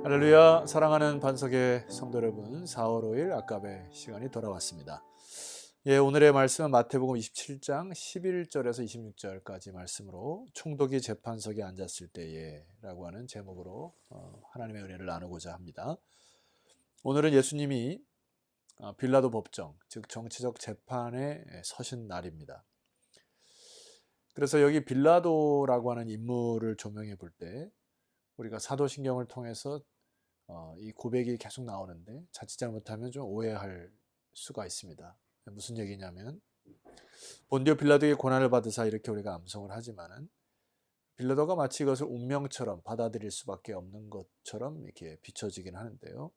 할렐루야. 사랑하는 반석의 성도 여러분, 4월 5일 아까베 시간이 돌아왔습니다. 오늘의 말씀은 마태복음 27장 11절에서 26절까지 말씀으로 총독이 재판석에 앉았을 때에 라고 하는 제목으로 하나님의 은혜를 나누고자 합니다. 오늘은 예수님이 빌라도 법정, 즉 정치적 재판에 서신 날입니다. 그래서 여기 빌라도라고 하는 인물을 조명해 볼 때 우리가 사도신경을 통해서 이 고백이 계속 나오는데 자칫 잘못하면 좀 오해할 수가 있습니다. 무슨 얘기냐면 본디오 빌라도의 고난을 받으사 이렇게 우리가 암송을 하지만은 빌라도가 마치 이것을 운명처럼 받아들일 수밖에 없는 것처럼 이렇게 비춰지긴 하는데요.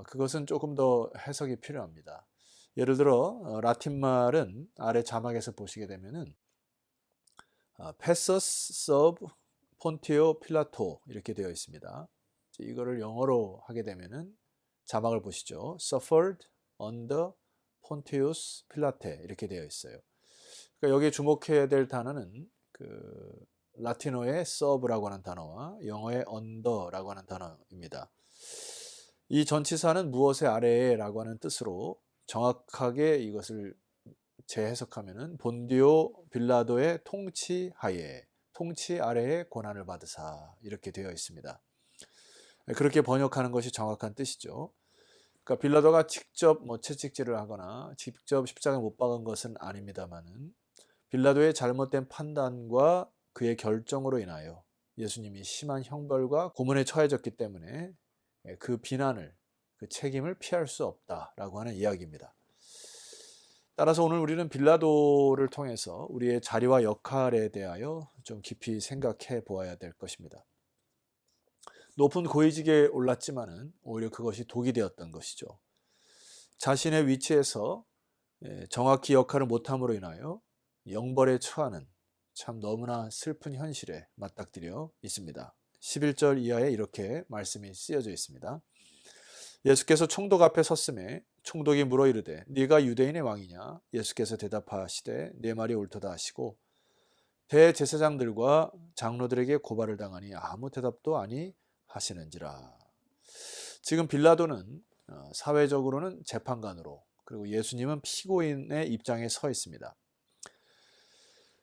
그것은 조금 더 해석이 필요합니다. 예를 들어 라틴 말은 아래 자막에서 보시게 되면은 Passus sub Pontio Pilato 이렇게 되어 있습니다. 이거를 영어로 하게 되면은 자막을 보시죠. Suffered under Pontius Pilate 이렇게 되어 있어요. 그러니까 여기에 주목해야 될 단어는 그 라틴어의 sub라고 하는 단어와 영어의 under라고 하는 단어입니다. 이 전치사는 무엇의 아래에라고 하는 뜻으로 정확하게 이것을 재해석하면은 본디오 빌라도의 통치하에, 통치 아래에 고난을 받으사 이렇게 되어 있습니다. 그렇게 번역하는 것이 정확한 뜻이죠. 그러니까 빌라도가 직접 채찍질을 하거나 직접 십자가에 못 박은 것은 아닙니다만은 빌라도의 잘못된 판단과 그의 결정으로 인하여 예수님이 심한 형벌과 고문에 처해졌기 때문에 그 비난을, 그 책임을 피할 수 없다라고 하는 이야기입니다. 따라서 오늘 우리는 빌라도를 통해서 우리의 자리와 역할에 대하여 좀 깊이 생각해 보아야 될 것입니다. 높은 고위직에 올랐지만은 오히려 그것이 독이 되었던 것이죠. 자신의 위치에서 정확히 역할을 못함으로 인하여 영벌에 처하는 참 너무나 슬픈 현실에 맞닥뜨려 있습니다. 11절 이하에 이렇게 말씀이 쓰여져 있습니다. 예수께서 총독 앞에 섰음에 총독이 물어 이르되 네가 유대인의 왕이냐? 예수께서 대답하시되 네 말이 옳도다 하시고 대제사장들과 장로들에게 고발을 당하니 아무 대답도 아니 하시는지라. 지금 빌라도는 사회적으로는 재판관으로, 그리고 예수님은 피고인의 입장에 서 있습니다.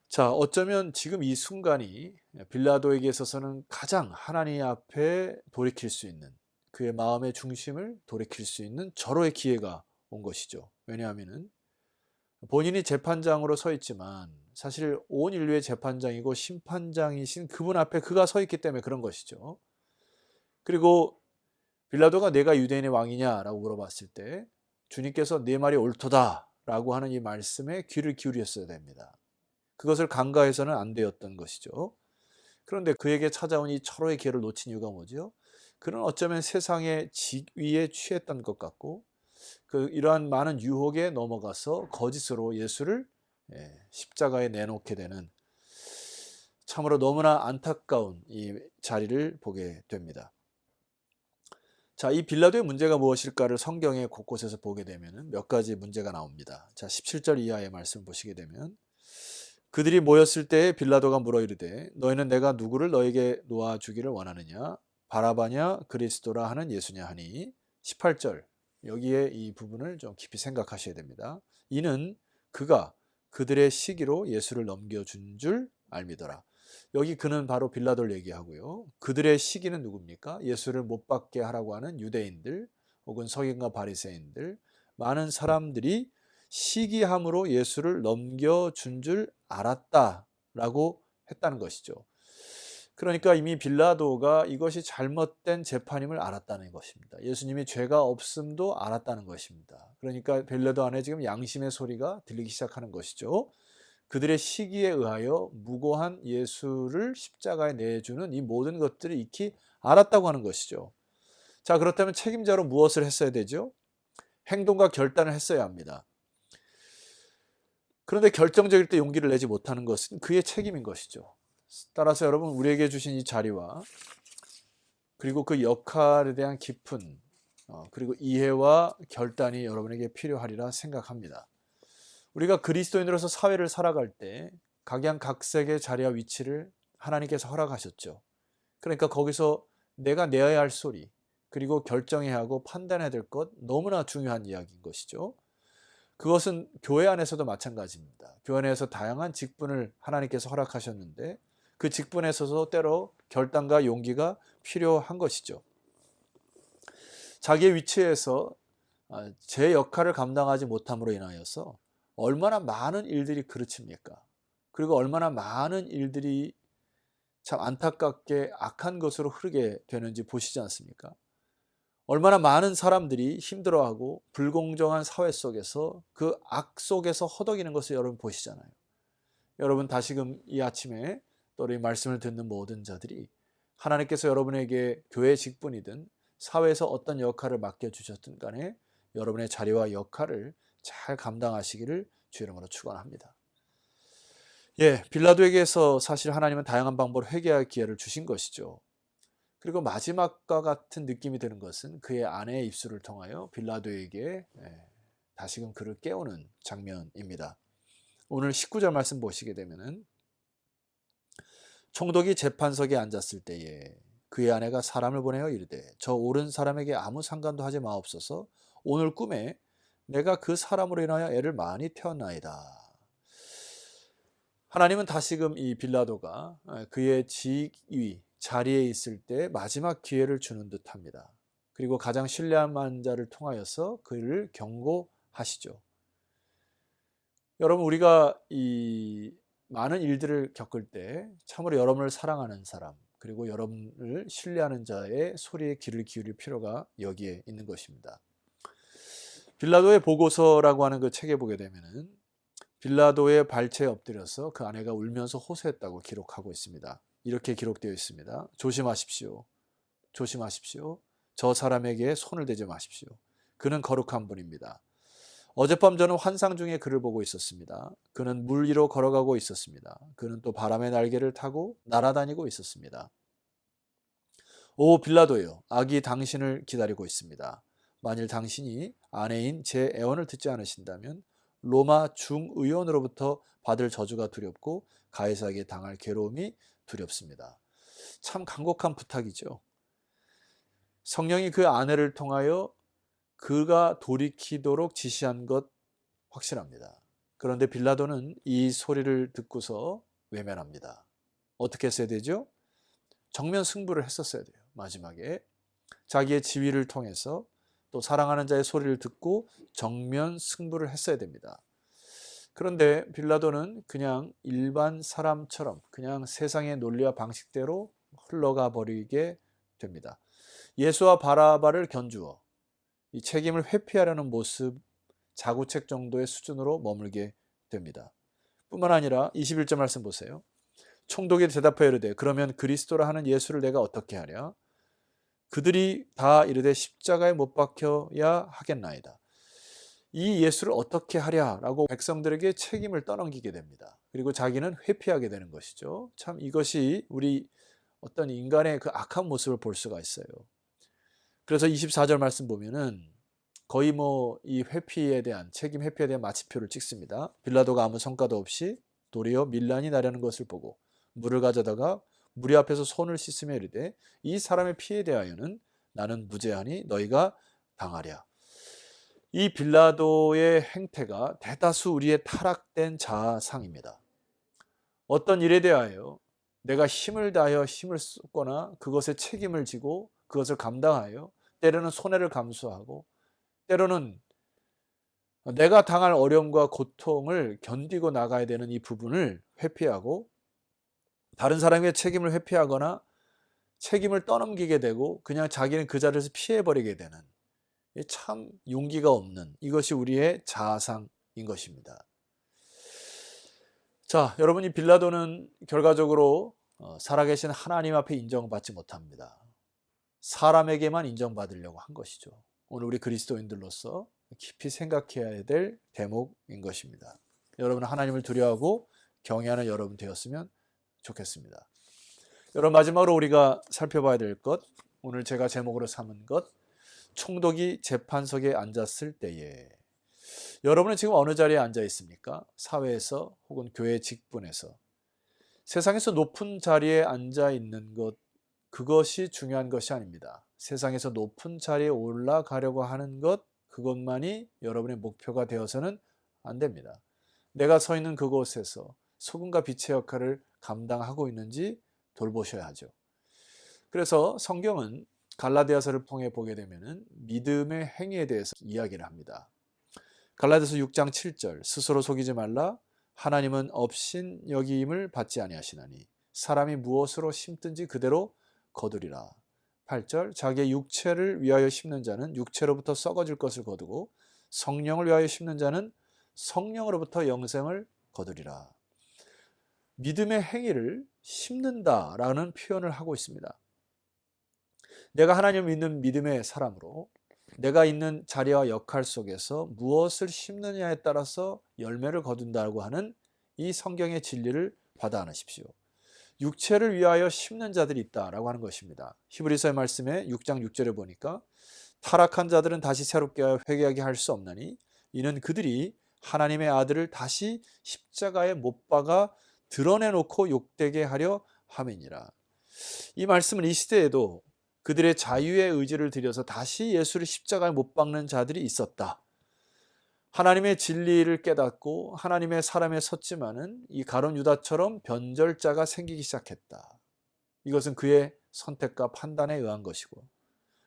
자, 어쩌면 지금 이 순간이 빌라도에게 있어서는 가장 하나님 앞에 돌이킬 수 있는, 그의 마음의 중심을 돌이킬 수 있는 절호의 기회가 온 것이죠. 왜냐하면 본인이 재판장으로 서 있지만 사실 온 인류의 재판장이고 심판장이신 그분 앞에 그가 서 있기 때문에 그런 것이죠. 그리고 빌라도가 내가 유대인의 왕이냐라고 물어봤을 때 주님께서 네 말이 옳도다라고 하는 이 말씀에 귀를 기울였어야 됩니다. 그것을 간과해서는 안 되었던 것이죠. 그런데 그에게 찾아온 이 철호의 기회를 놓친 이유가 뭐죠? 그는 어쩌면 세상의 지위에 취했던 것 같고 이러한 많은 유혹에 넘어가서 거짓으로 예수를 십자가에 내놓게 되는 참으로 너무나 안타까운 이 자리를 보게 됩니다. 자, 이 빌라도의 문제가 무엇일까를 성경의 곳곳에서 보게 되면 몇 가지 문제가 나옵니다. 자, 17절 이하의 말씀을 보시게 되면 그들이 모였을 때에 빌라도가 물어 이르되 너희는 내가 누구를 너에게 놓아주기를 원하느냐? 바라바냐 그리스도라 하는 예수냐 하니 18절 여기에 이 부분을 좀 깊이 생각하셔야 됩니다. 이는 그가 그들의 시기로 예수를 넘겨준 줄 알미더라. 여기 그는 바로 빌라도를 얘기하고요. 그들의 시기는 누굽니까? 예수를 못 박게 하라고 하는 유대인들 혹은 서기관과 바리새인들, 많은 사람들이 시기함으로 예수를 넘겨준 줄 알았다라고 했다는 것이죠. 그러니까 이미 빌라도가 이것이 잘못된 재판임을 알았다는 것입니다. 예수님이 죄가 없음도 알았다는 것입니다. 그러니까 빌라도 안에 지금 양심의 소리가 들리기 시작하는 것이죠. 그들의 시기에 의하여 무고한 예수를 십자가에 내주는 이 모든 것들을 익히 알았다고 하는 것이죠. 자, 그렇다면 책임자로 무엇을 했어야 되죠? 행동과 결단을 했어야 합니다. 그런데 결정적일 때 용기를 내지 못하는 것은 그의 책임인 것이죠. 따라서 여러분, 우리에게 주신 이 자리와 그리고 그 역할에 대한 깊은 그리고 이해와 결단이 여러분에게 필요하리라 생각합니다. 우리가 그리스도인으로서 사회를 살아갈 때 각양각색의 자리와 위치를 하나님께서 허락하셨죠. 그러니까 거기서 내가 내어야 할 소리, 그리고 결정해야 하고 판단해야 될 것, 너무나 중요한 이야기인 것이죠. 그것은 교회 안에서도 마찬가지입니다. 교회 안에서 다양한 직분을 하나님께서 허락하셨는데 그 직분에 있어서 때로 결단과 용기가 필요한 것이죠. 자기의 위치에서 제 역할을 감당하지 못함으로 인하여서 얼마나 많은 일들이 그르칩니까? 그리고 얼마나 많은 일들이 참 안타깝게 악한 것으로 흐르게 되는지 보시지 않습니까? 얼마나 많은 사람들이 힘들어하고 불공정한 사회 속에서 그 악 속에서 허덕이는 것을 여러분 보시잖아요. 여러분 다시금 이 아침에 또 우리 말씀을 듣는 모든 자들이 하나님께서 여러분에게 교회 직분이든 사회에서 어떤 역할을 맡겨주셨든 간에 여러분의 자리와 역할을 잘 감당하시기를 주 이름으로 축원합니다. 빌라도에게서 사실 하나님은 다양한 방법으로 회개할 기회를 주신 것이죠. 그리고 마지막과 같은 느낌이 드는 것은 그의 아내의 입술을 통하여 빌라도에게 다시금 그를 깨우는 장면입니다. 오늘 19절 말씀 보시게 되면은 총독이 재판석에 앉았을 때에 그의 아내가 사람을 보내어 이르되 저 옳은 사람에게 아무 상관도 하지 마옵소서. 오늘 꿈에 내가 그 사람으로 인하여 애를 많이 태웠나이다. 하나님은 다시금 이 빌라도가 그의 지위 자리에 있을 때 마지막 기회를 주는 듯합니다. 그리고 가장 신뢰한 자를 통하여서 그를 경고하시죠. 여러분 우리가 이 많은 일들을 겪을 때 참으로 여러분을 사랑하는 사람 그리고 여러분을 신뢰하는 자의 소리에 귀를 기울일 필요가 여기에 있는 것입니다. 빌라도의 보고서라고 하는 그 책에 보게 되면은 빌라도의 발치에 엎드려서 그 아내가 울면서 호소했다고 기록하고 있습니다. 이렇게 기록되어 있습니다. 조심하십시오. 조심하십시오. 저 사람에게 손을 대지 마십시오. 그는 거룩한 분입니다. 어젯밤 저는 환상 중에 그를 보고 있었습니다. 그는 물 위로 걸어가고 있었습니다. 그는 또 바람의 날개를 타고 날아다니고 있었습니다. 오 빌라도요, 악이 당신을 기다리고 있습니다. 만일 당신이 아내인 제 애원을 듣지 않으신다면 로마 중의원으로부터 받을 저주가 두렵고 가이사에게 당할 괴로움이 두렵습니다. 참 간곡한 부탁이죠. 성령이 그 아내를 통하여 그가 돌이키도록 지시한 것 확실합니다. 그런데 빌라도는 이 소리를 듣고서 외면합니다. 어떻게 했어야 되죠? 정면 승부를 했었어야 돼요. 마지막에 자기의 지위를 통해서 또 사랑하는 자의 소리를 듣고 정면 승부를 했어야 됩니다. 그런데 빌라도는 그냥 일반 사람처럼 그냥 세상의 논리와 방식대로 흘러가 버리게 됩니다. 예수와 바라바를 견주어 이 책임을 회피하려는 모습, 자구책 정도의 수준으로 머물게 됩니다. 뿐만 아니라 21절 말씀 보세요. 총독이 대답하여 이르되 그러면 그리스도라 하는 예수를 내가 어떻게 하랴? 그들이 다 이르되 십자가에 못 박혀야 하겠나이다. 이 예수를 어떻게 하랴라고 백성들에게 책임을 떠넘기게 됩니다. 그리고 자기는 회피하게 되는 것이죠. 참 이것이 우리 어떤 인간의 그 악한 모습을 볼 수가 있어요. 그래서 24절 말씀 보면은 거의 이 회피에 대한 책임 회피에 대한 마침표를 찍습니다. 빌라도가 아무 성과도 없이 도리어 밀란이 나려는 것을 보고 물을 가져다가 무리 앞에서 손을 씻으며 이르되 이 사람의 피에 대하여는 나는 무죄하니 너희가 당하랴. 이 빌라도의 행태가 대다수 우리의 타락된 자아상입니다. 어떤 일에 대하여 내가 힘을 다하여 힘을 쏟거나 그것에 책임을 지고 그것을 감당하여 때로는 손해를 감수하고 때로는 내가 당할 어려움과 고통을 견디고 나가야 되는 이 부분을 회피하고 다른 사람의 책임을 회피하거나 책임을 떠넘기게 되고 그냥 자기는 그 자리에서 피해버리게 되는 참 용기가 없는 이것이 우리의 자아상인 것입니다. 자, 여러분 이 빌라도는 결과적으로 살아계신 하나님 앞에 인정받지 못합니다. 사람에게만 인정받으려고 한 것이죠. 오늘 우리 그리스도인들로서 깊이 생각해야 될 대목인 것입니다. 여러분 하나님을 두려워하고 경외하는 여러분 되었으면 좋겠습니다. 여러분 마지막으로 우리가 살펴봐야 될 것, 오늘 제가 제목으로 삼은 것, 총독이 재판석에 앉았을 때에 여러분은 지금 어느 자리에 앉아 있습니까? 사회에서 혹은 교회 직분에서 세상에서 높은 자리에 앉아 있는 것 그것이 중요한 것이 아닙니다. 세상에서 높은 자리에 올라가려고 하는 것, 그것만이 여러분의 목표가 되어서는 안 됩니다. 내가 서 있는 그곳에서 소금과 빛의 역할을 감당하고 있는지 돌보셔야 하죠. 그래서 성경은 갈라디아서를 통해 보게 되면 믿음의 행위에 대해서 이야기를 합니다. 갈라디아서 6장 7절, 스스로 속이지 말라. 하나님은 업신 여김을 받지 아니하시나니 사람이 무엇으로 심든지 그대로 거두리라. 8절, 자기의 육체를 위하여 심는 자는 육체로부터 썩어질 것을 거두고 성령을 위하여 심는 자는 성령으로부터 영생을 거두리라. 믿음의 행위를 심는다라는 표현을 하고 있습니다. 내가 하나님을 믿는 믿음의 사람으로 내가 있는 자리와 역할 속에서 무엇을 심느냐에 따라서 열매를 거둔다고 하는 이 성경의 진리를 받아안으십시오. 육체를 위하여 심는 자들이 있다라고 하는 것입니다. 히브리서의 말씀에 6장 6절에 보니까 타락한 자들은 다시 새롭게 회개하게 할 수 없나니 이는 그들이 하나님의 아들을 다시 십자가에 못 박아 드러내놓고 욕되게 하려 함이니라. 이 말씀은 이 시대에도 그들의 자유의 의지를 들여서 다시 예수를 십자가에 못 박는 자들이 있었다. 하나님의 진리를 깨닫고 하나님의 사람에 섰지만은 이 가룟 유다처럼 변절자가 생기기 시작했다. 이것은 그의 선택과 판단에 의한 것이고,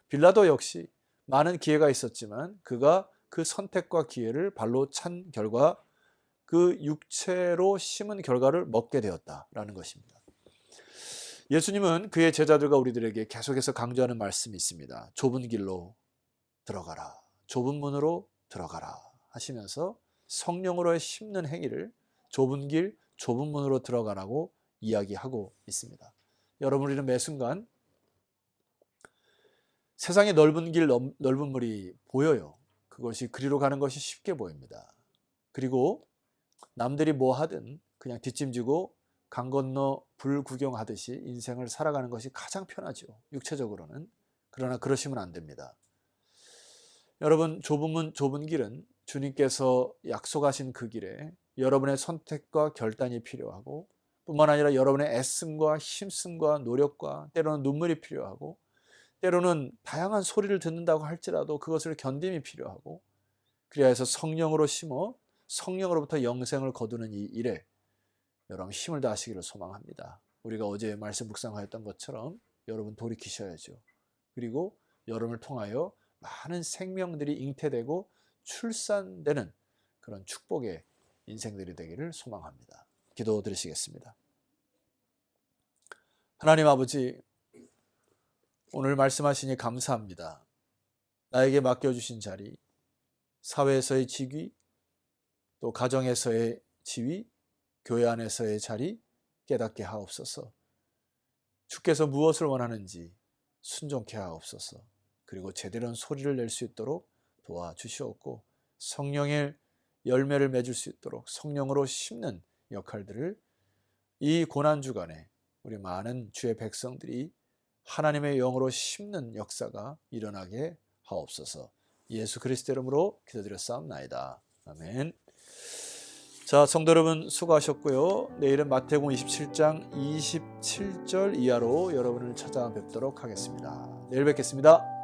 빌라도 역시 많은 기회가 있었지만 그가 그 선택과 기회를 발로 찬 결과 그 육체로 심은 결과를 먹게 되었다라는 것입니다. 예수님은 그의 제자들과 우리들에게 계속해서 강조하는 말씀이 있습니다. 좁은 길로 들어가라, 좁은 문으로 들어가라 하시면서 성령으로의 심는 행위를 좁은 길, 좁은 문으로 들어가라고 이야기하고 있습니다. 여러분, 우리는 매 순간 세상의 넓은 길, 넓은 물이 보여요. 그것이 그리로 가는 것이 쉽게 보입니다. 그리고 남들이 뭐 하든 그냥 뒷짐지고 강 건너 불 구경하듯이 인생을 살아가는 것이 가장 편하죠. 육체적으로는. 그러나 그러시면 안 됩니다. 여러분, 좁은 문, 좁은 길은 주님께서 약속하신 그 길에 여러분의 선택과 결단이 필요하고, 뿐만 아니라 여러분의 애씀과 힘씀과 노력과 때로는 눈물이 필요하고, 때로는 다양한 소리를 듣는다고 할지라도 그것을 견딤이 필요하고, 그래야 해서 성령으로 심어 성령으로부터 영생을 거두는 이 일에 여러분 힘을 다하시기를 소망합니다. 우리가 어제 말씀 묵상하였던 것처럼 여러분 돌이키셔야죠. 그리고 여러분을 통하여 많은 생명들이 잉태되고 출산되는 그런 축복의 인생들이 되기를 소망합니다. 기도 드리시겠습니다. 하나님 아버지, 오늘 말씀하시니 감사합니다. 나에게 맡겨주신 자리, 사회에서의 직위, 또 가정에서의 지위, 교회 안에서의 자리 깨닫게 하옵소서. 주께서 무엇을 원하는지 순종케 하옵소서. 그리고 제대로 소리를 낼 수 있도록 도와주시옵고, 성령의 열매를 맺을 수 있도록 성령으로 심는 역할들을 이 고난주간에 우리 많은 주의 백성들이 하나님의 영으로 심는 역사가 일어나게 하옵소서. 예수 그리스도 이름으로 기도드렸사옵나이다. 아멘. 자, 성도 여러분 수고하셨고요. 내일은 마태복음 27장 27절 이하로 여러분을 찾아뵙도록 하겠습니다. 내일 뵙겠습니다.